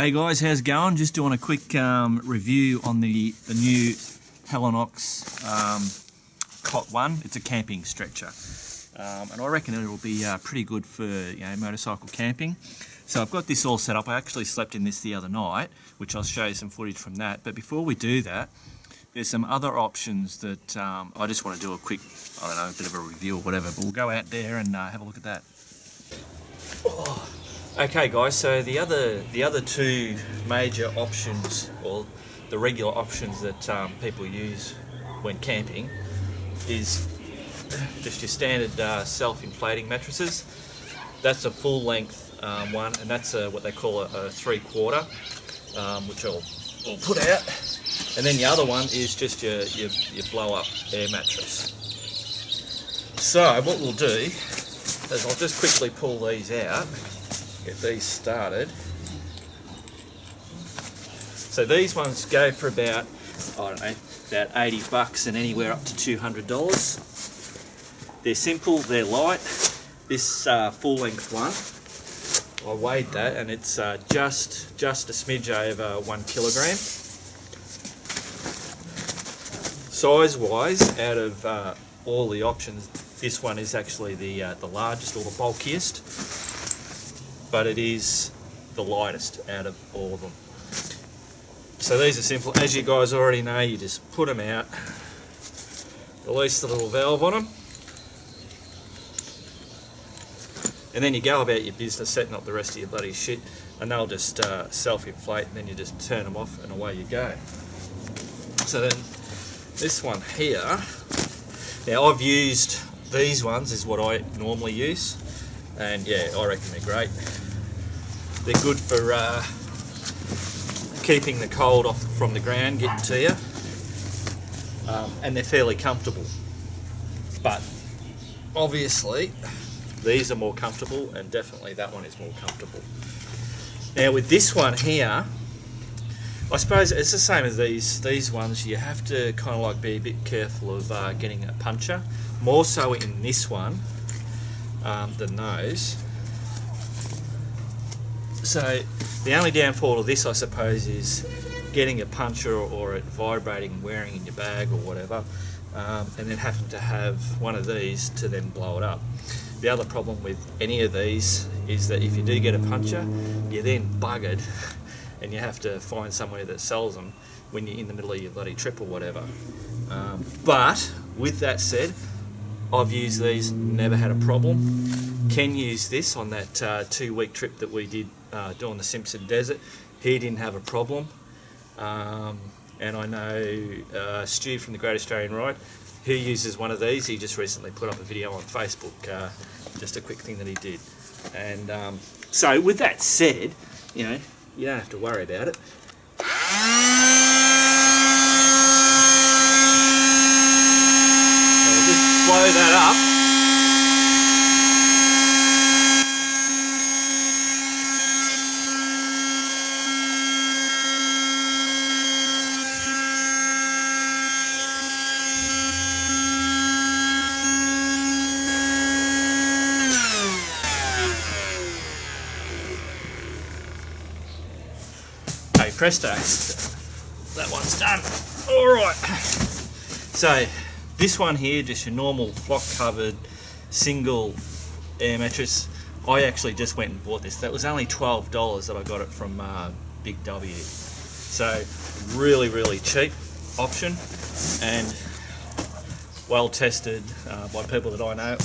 Hey guys, how's it going? Just doing a quick review on the new Helinox Cot One. It's a camping stretcher, and I reckon it will be pretty good for motorcycle camping. So I've got this all set up. I actually slept in this the other night, which I'll show you some footage from that. But before we do that, there's some other options that I just want to do a quick, a bit of a review or whatever. But we'll go out there and have a look at that. Oh. Okay guys, so the other two major options, or the regular options that people use when camping, is just your standard self-inflating mattresses. That's a full length one, and that's what they call a 3/4, which I'll put out. And then the other one is just your blow up air mattress. So what we'll do is I'll just quickly pull these out. Get these started. So these ones go for about, about 80 bucks and anywhere up to $200. They're simple, they're light. This full length one, I weighed that and it's just a smidge over 1 kilogram. Size wise, out of all the options, this one is actually the largest or the bulkiest, but it is the lightest out of all of them. So these are simple. As you guys already know, you just put them out, release the little valve on them, and then you go about your business setting up the rest of your bloody shit, and they'll just self-inflate, and then you just turn them off and away you go. So then this one here, now I've used these ones, is what I normally use, and yeah, I reckon they're great. They're good for keeping the cold off from the ground getting to you, and they're fairly comfortable. But obviously these are more comfortable, and definitely that one is more comfortable. Now with this one here, I suppose it's the same as these ones. You have to kind of like be a bit careful of getting a puncture, more so in this one than those. So the only downfall of this, I suppose, is getting a puncture or it vibrating and wearing in your bag or whatever, and then having to have one of these to then blow it up. The other problem with any of these is that if you do get a puncture, you're then buggered and you have to find somewhere that sells them when you're in the middle of your bloody trip or whatever. But with that said, I've used these, never had a problem. Ken used this on that 2-week trip that we did doing the Simpson Desert. He didn't have a problem. And I know Stu from the Great Australian Ride, he uses one of these. He just recently put up a video on Facebook, just a quick thing that he did. And so with that said, you don't have to worry about it. So just blow that up. Hey presto, that one's done. Alright, so this one here, just your normal flock covered single air mattress. I actually just went and bought this. That was only $12 that I got it from Big W. So really cheap option, and well tested by people that I know,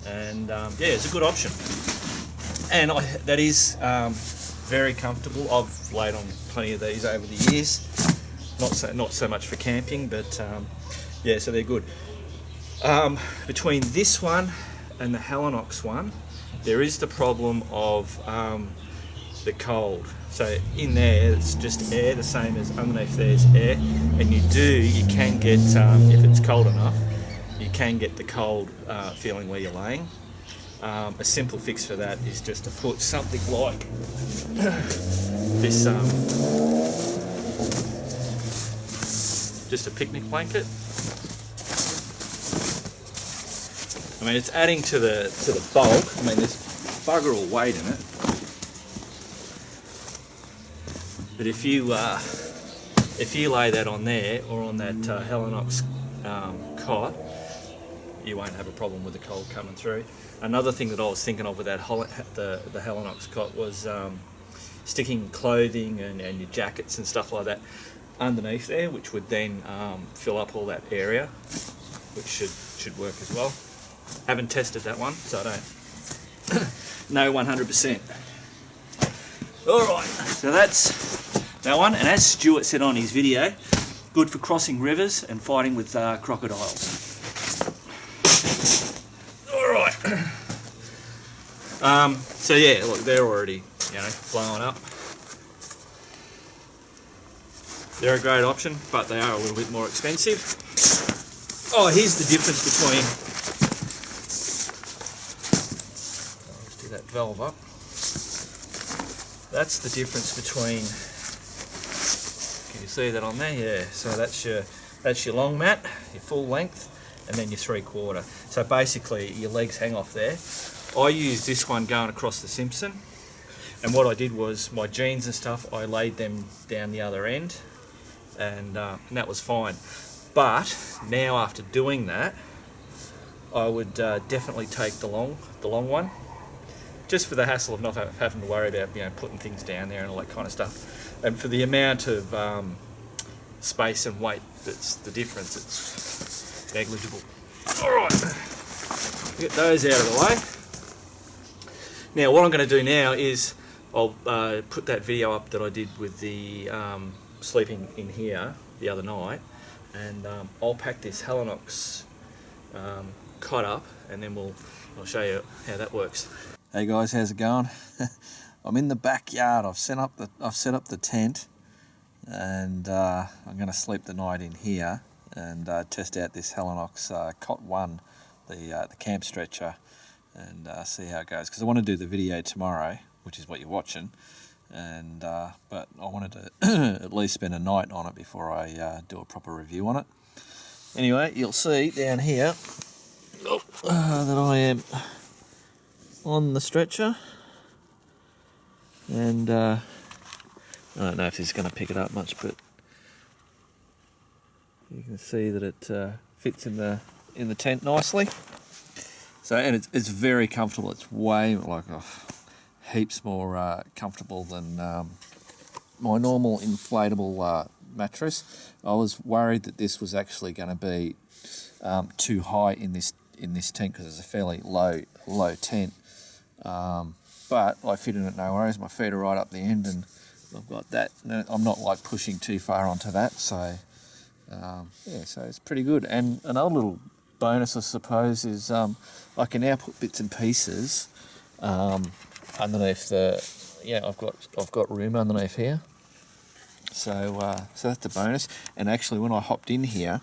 and yeah, it's a good option. And that is very comfortable. I've laid on plenty of these over the years. Not so much for camping, but yeah, so they're good. Between this one and the Helinox one, there is the problem of the cold. So in there, it's just air, the same as underneath there's air, and you can get, if it's cold enough, you can get the cold feeling where you're laying. A simple fix for that is just to put something like this, just a picnic blanket. I mean, it's adding to the bulk. I mean, there's bugger all weight in it. But if you lay that on there or on that Helinox cot, you won't have a problem with the cold coming through. Another thing that I was thinking of with that the Helinox cot was sticking clothing and your jackets and stuff like that underneath there, which would then fill up all that area, which should work as well. Haven't tested that one, so I don't know 100%. Alright, so that's that one, and as Stuart said on his video, good for crossing rivers and fighting with crocodiles. Alright. So yeah, look, they're already, blowing up. They're a great option, but they are a little bit more expensive. Oh, here's the difference between... Let's do that valve up. That's the difference between... Can you see that on there? Yeah, so that's your long mat, your full length, and then your 3/4. So basically your legs hang off there. I used this one going across the Simpson, and what I did was my jeans and stuff, I laid them down the other end, and that was fine. But now after doing that, I would definitely take the long one, just for the hassle of not having to worry about putting things down there and all that kind of stuff, and for the amount of space and weight that's the difference, it's negligible. All right, get those out of the way. Now what I'm going to do now is I'll put that video up that I did with the sleeping in here the other night, and I'll pack this Helinox cot up, and then I'll show you how that works. Hey guys, how's it going? I'm in the backyard. I've set up the tent, and I'm going to sleep the night in here and test out this Helinox Cot One, the camp stretcher, and see how it goes. Because I want to do the video tomorrow, which is what you're watching, and but I wanted to at least spend a night on it before I do a proper review on it. Anyway, you'll see down here that I am on the stretcher, and I don't know if this is going to pick it up much, but you can see that it fits in the tent nicely. So, and it's very comfortable. It's way heaps more comfortable than my normal inflatable mattress. I was worried that this was actually going to be too high in this tent, because it's a fairly low tent. But I fit in it no worries. My feet are right up the end, and I've got that. I'm not like pushing too far onto that, so yeah, so it's pretty good. And another little bonus, I suppose, is I can now put bits and pieces underneath the. Yeah, I've got room underneath here. So that's a bonus. And actually, when I hopped in here,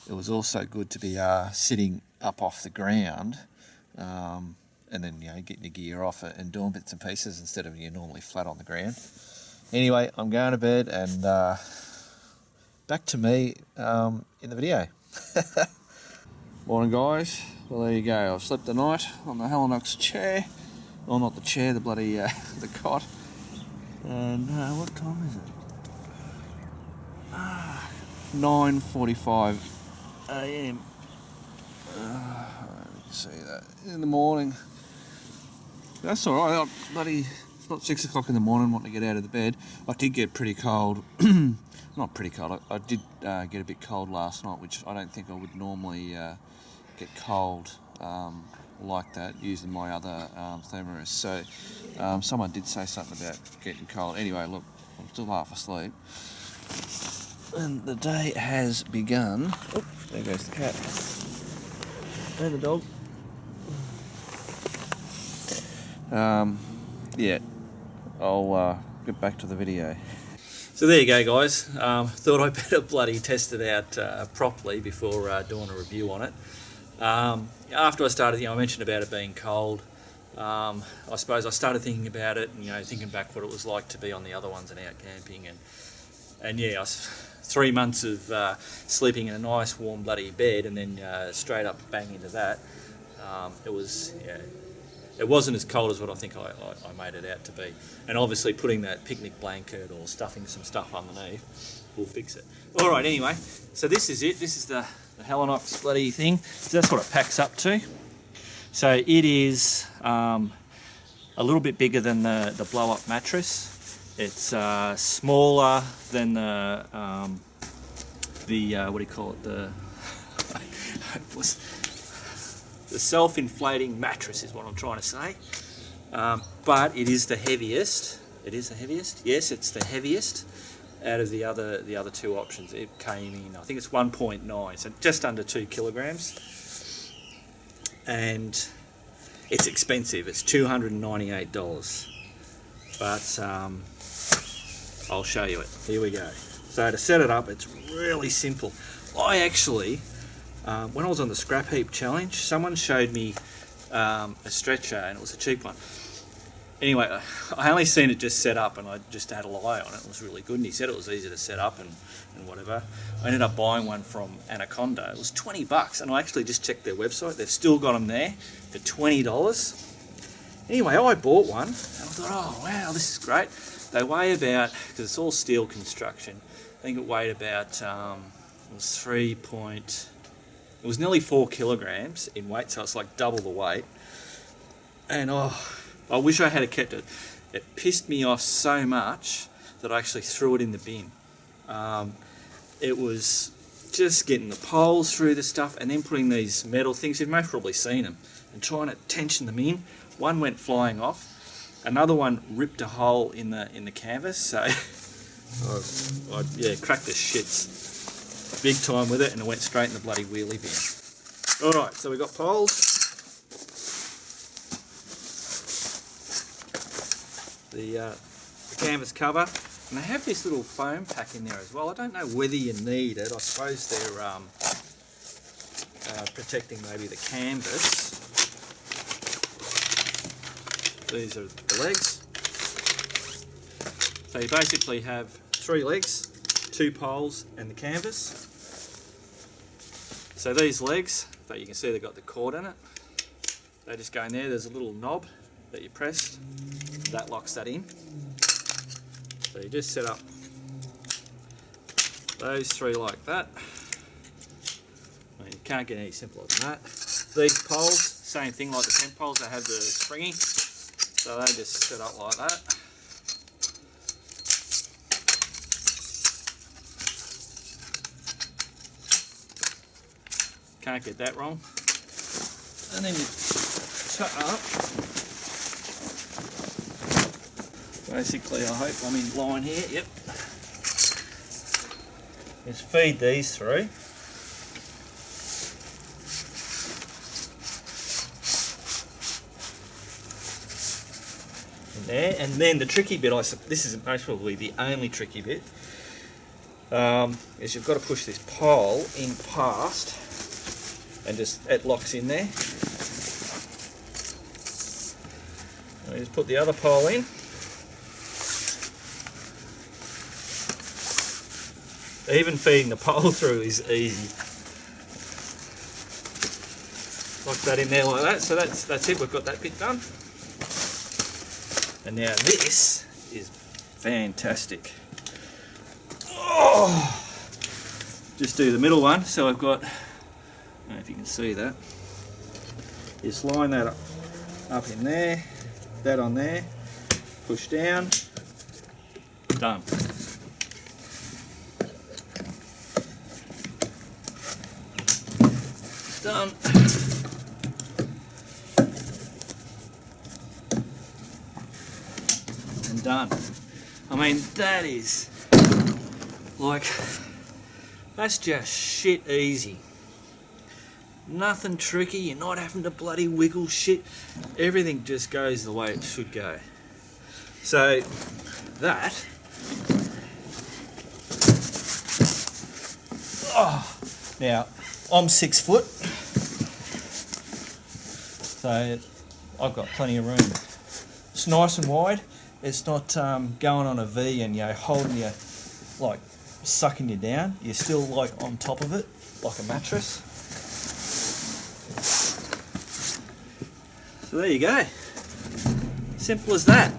it was also good to be sitting up off the ground, and then getting your gear off it and doing bits and pieces instead of normally flat on the ground. Anyway, I'm going to bed, and back to me in the video. Morning, guys. Well, there you go. I've slept the night on the Helinox chair. Well, not the chair, the bloody the cot. And what time is it? 9:45 a.m. You can see that in the morning. That's all right. It's not 6 o'clock in the morning. Wanting to get out of the bed. I did get pretty cold. Not pretty cold. I did get a bit cold last night, which I don't think I would normally get cold like that using my other thermos. So someone did say something about getting cold. Anyway, look, I'm still half asleep, and the day has begun. Oh, there goes the cat and the dog. Yeah, I'll get back to the video. So there you go, guys. Thought I better bloody test it out properly before doing a review on it. After I started, I mentioned about it being cold. I suppose I started thinking about it, and thinking back what it was like to be on the other ones and out camping, and yeah, 3 months of sleeping in a nice warm bloody bed, and then straight up bang into that. It was it wasn't as cold as what I think I made it out to be. And obviously putting that picnic blanket or stuffing some stuff underneath will fix it. All right, anyway, so this is it. This is the Helinox bloody thing. So that's what it packs up to. So it is a little bit bigger than the blow-up mattress. It's smaller than the what do you call it? The self-inflating mattress is what I'm trying to say. But it is the heaviest. It is the heaviest. Yes, it's the heaviest out of the other two options. It came in, I think it's 1.9, so just under 2 kilograms. And it's expensive. It's $298. But I'll show you it. Here we go. So to set it up, it's really simple. I actually, when I was on the scrap heap challenge, someone showed me a stretcher, and it was a cheap one. Anyway, I only seen it just set up, and I just had a lie on it. It was really good, and he said it was easy to set up and whatever. I ended up buying one from Anaconda. It was $20, and I actually just checked their website. They've still got them there for $20. Anyway, I bought one, and I thought, oh wow, this is great. They weigh about, because it's all steel construction, I think it weighed about, it was nearly 4 kilograms in weight, so it's like double the weight. And oh, I wish I had kept it. It pissed me off so much that I actually threw it in the bin. It was just getting the poles through the stuff and then putting these metal things, you've most probably seen them, and trying to tension them in. One went flying off. Another one ripped a hole in the canvas, so I cracked the shits big time with it, and it went straight in the bloody wheelie bin. Alright, so we've got poles. The canvas cover, and they have this little foam pack in there as well. I don't know whether you need it. I suppose they're protecting maybe the canvas. These are the legs. So you basically have 3 legs, 2 poles and the canvas. So these legs, that you can see they've got the cord in it, they just go in there. There's a little knob that you press, that locks that in. So you just set up those 3 like that. Well, you can't get any simpler than that. These poles, same thing like the tent poles, they have the springy. So they just set up like that. Can't get that wrong. And then you shut up. Basically, I hope I'm in line here. Yep. Just feed these through. There, and then the tricky bit, this is most probably the only tricky bit, is you've got to push this pole in past, and it locks in there. And just put the other pole in. Even feeding the pole through is easy. Lock that in there like that. So that's it. We've got that bit done. And now this is fantastic. Oh, just do the middle one. So I've got, I don't know if you can see that. Just line that up in there, that on there, push down, done. Done. And done. I mean, that is like, that's just shit easy. Nothing tricky, you're not having to bloody wiggle shit. Everything just goes the way it should go. So that, oh, now I'm 6 foot, so I've got plenty of room. It's nice and wide. It's not going on a V and holding you, like sucking you down. You're still like on top of it, like a mattress. So there you go. Simple as that.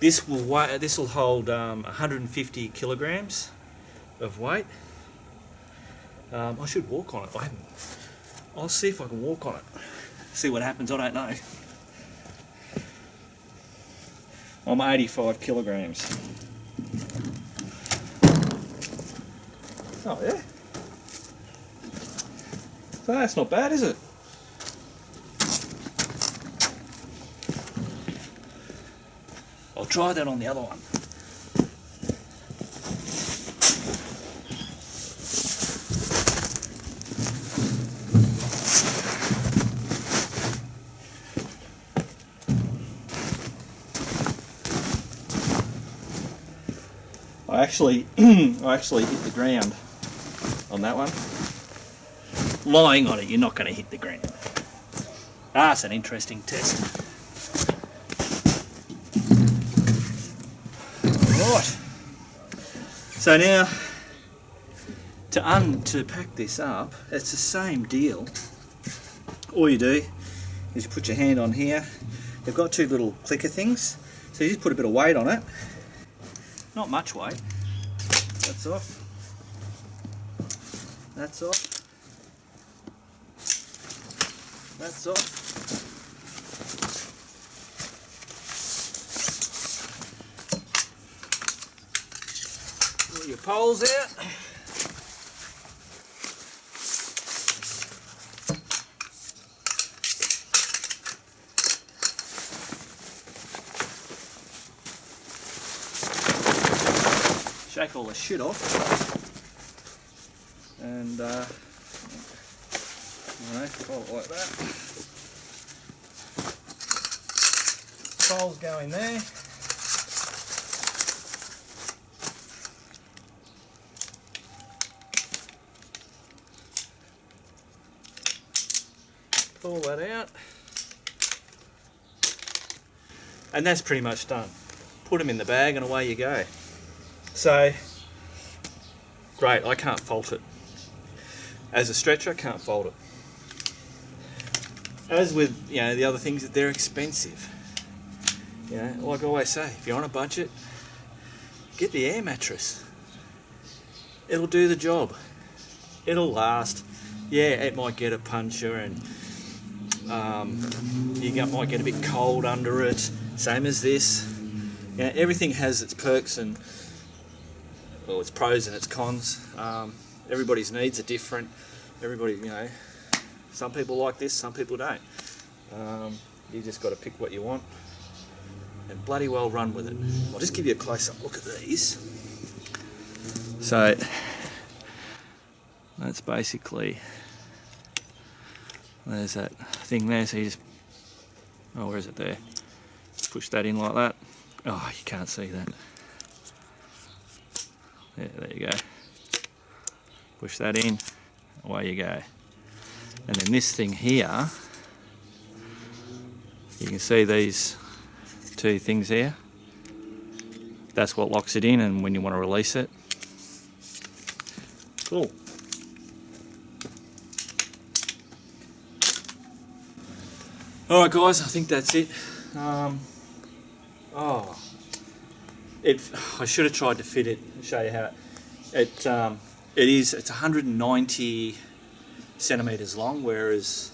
This will hold 150 kilograms of weight. I should walk on it. I'll see if I can walk on it. See what happens. I don't know. I'm 85 kilograms. Oh yeah. So that's not bad, is it? I'll try that on the other one. I actually hit the ground on that one. Lying on it, you're not going to hit the ground. That's an interesting test. Right. So now, to pack this up, it's the same deal. All you do is you put your hand on here. They've got two little clicker things, so you just put a bit of weight on it. Not much weight. That's off. That's off. That's off. Pull your poles out. Shake all the shit off, and fold it like that. Poles go in there. Pull that out, and that's pretty much done. Put them in the bag and away you go. So, great, I can't fault it. As a stretcher, I can't fault it. As with, the other things, they're expensive. Like I always say, if you're on a budget, get the air mattress. It'll do the job. It'll last. Yeah, it might get a puncture and you might get a bit cold under it. Same as this. Everything has its perks and its pros and its cons. Everybody's needs are different. Everybody, some people like this, some people don't. You just got to pick what you want and bloody well run with it. I'll just give you a close-up look at these. So that's basically, there's that thing there. So you just, where is it there? Push that in like that. Oh, you can't see that. Yeah, there you go. Push that in, away you go. And then this thing here, you can see these two things here. That's what locks it in, and when you want to release it. Cool. Alright guys, I think that's it. I should have tried to fit it and show you how it's 190 centimeters long, whereas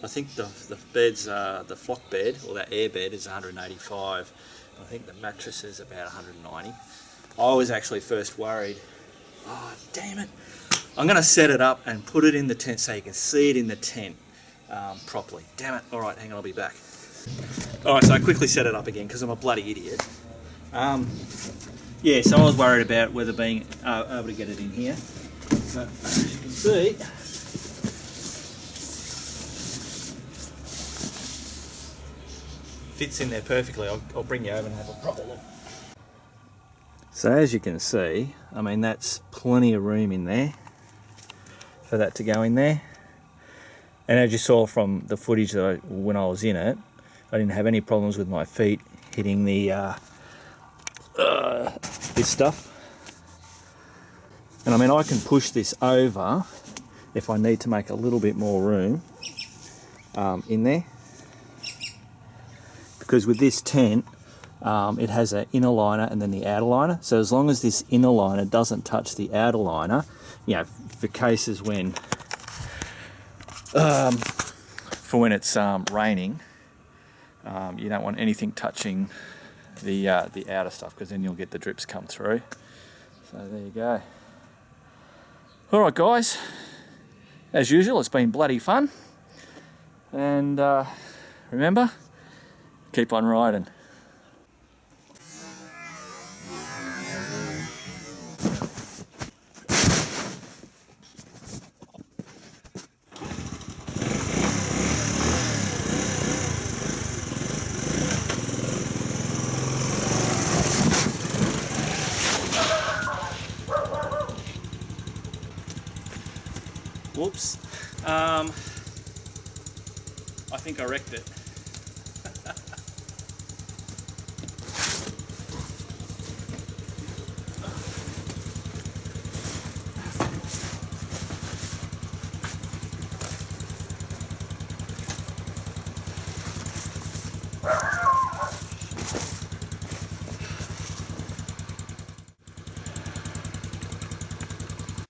I think the bed's the flock bed, or that air bed, is 185. I think the mattress is about 190. I was actually first worried, oh damn it, I'm going to set it up and put it in the tent so you can see it in the tent properly. Damn it. Alright, hang on, I'll be back. Alright, so I quickly set it up again because I'm a bloody idiot. Yeah, so I was worried about whether being able to get it in here. But as you can see, fits in there perfectly. I'll bring you over and have a proper look. So as you can see, I mean, that's plenty of room in there for that to go in there. And as you saw from the footage that when I was in it, I didn't have any problems with my feet hitting the this stuff. And I mean, I can push this over if I need to make a little bit more room in there. because with this tent, it has an inner liner and then the outer liner. So as long as this inner liner doesn't touch the outer liner, you know, for cases when, it's raining, you don't want anything touching the outer stuff, because then you'll get the drips come through. So there you go. All right, guys. As usual, it's been bloody fun. And remember, keep on riding. Whoops. I think I wrecked it.